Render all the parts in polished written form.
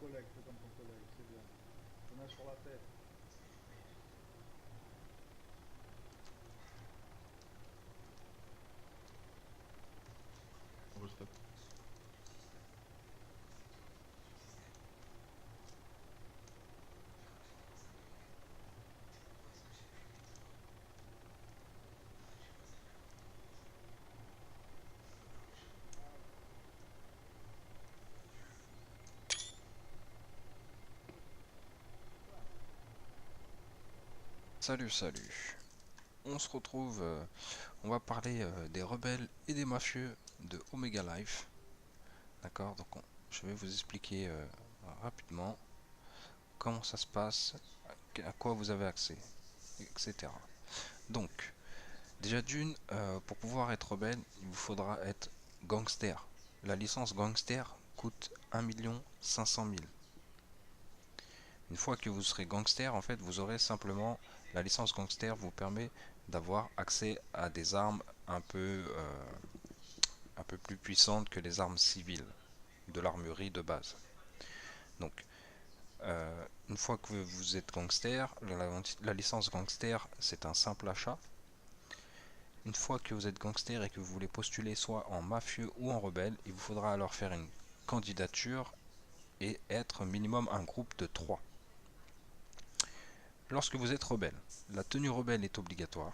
collègue, fais comme ton collègue, c'est bien. Une main sur la tête. Enregistre. Salut, salut. On se retrouve, on va parler des rebelles et des mafieux de Omega Life. D'accord, donc je vais vous expliquer rapidement comment ça se passe, à quoi vous avez accès, etc. Donc, déjà d'une, pour pouvoir être rebelle, il vous faudra être gangster. La licence gangster coûte 1 500 000. Une fois que vous serez gangster, en fait, vous aurez simplement la licence gangster vous permet d'avoir accès à des armes un peu plus puissantes que les armes civiles de l'armurerie de base. Donc, une fois que vous êtes gangster, la licence gangster c'est un simple achat. Une fois que vous êtes gangster et que vous voulez postuler soit en mafieux ou en rebelle, il vous faudra alors faire une candidature et être minimum un groupe de 3. Lorsque vous êtes rebelle, la tenue rebelle est obligatoire.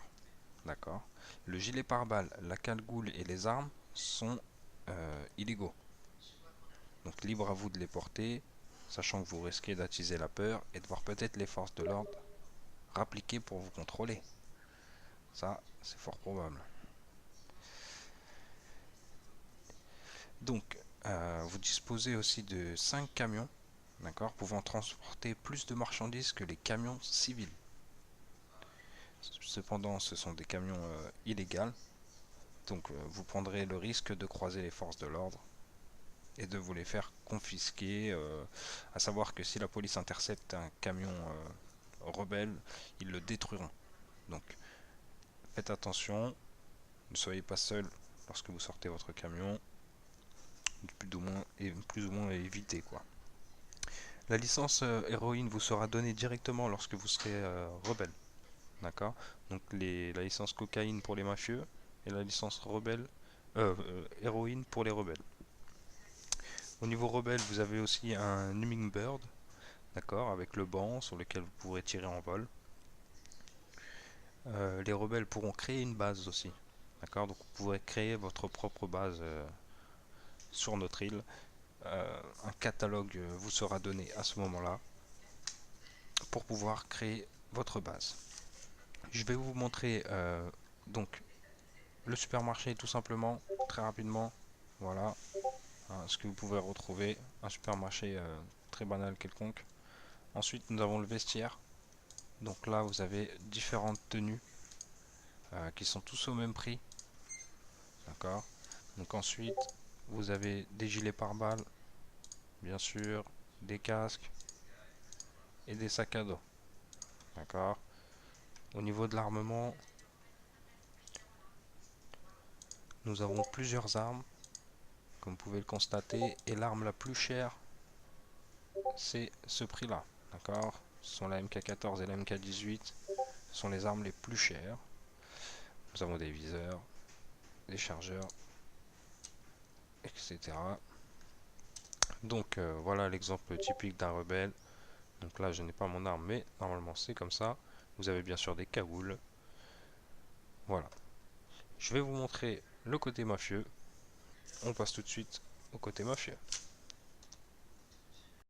D'accord. Le gilet pare-balles, la cagoule et les armes sont illégaux. Donc libre à vous de les porter, sachant que vous risquez d'attiser la peur et de voir peut-être les forces de l'ordre rappliquer pour vous contrôler. Ça, c'est fort probable. Donc, vous disposez aussi de 5 camions, d'accord, pouvant transporter plus de marchandises que les camions civils. Cependant, ce sont des camions illégaux, donc vous prendrez le risque de croiser les forces de l'ordre et de vous les faire confisquer. À savoir que si la police intercepte un camion rebelle, ils le détruiront. Donc faites attention, ne soyez pas seul lorsque vous sortez votre camion, plus ou moins évitez quoi. La licence héroïne vous sera donnée directement lorsque vous serez rebelle, d'accord. Donc la licence cocaïne pour les mafieux et la licence héroïne pour les rebelles. Au niveau rebelle, vous avez aussi un Hummingbird, d'accord, avec le banc sur lequel vous pourrez tirer en vol. Les rebelles pourront créer une base aussi, d'accord, donc vous pourrez créer votre propre base sur notre île. Un catalogue vous sera donné à ce moment-là pour pouvoir créer votre base. Je vais vous montrer donc le supermarché tout simplement, très rapidement. Voilà, hein, ce que vous pouvez retrouver, un supermarché très banal quelconque. Ensuite, nous avons le vestiaire. Donc là, vous avez différentes tenues qui sont tous au même prix. D'accord. Donc ensuite, vous avez des gilets pare-balles, bien sûr, des casques et des sacs à dos. D'accord. Au niveau de l'armement, nous avons plusieurs armes, comme vous pouvez le constater, et l'arme la plus chère, c'est ce prix-là. D'accord. Ce sont la MK14 et la MK18, ce sont les armes les plus chères. Nous avons des viseurs, des chargeurs, etc. Donc voilà l'exemple typique d'un rebelle. Donc là je n'ai pas mon arme, mais normalement c'est comme ça. Vous avez bien sûr des cagoules. Voilà. Je vais vous montrer le côté mafieux. On passe tout de suite au côté mafieux.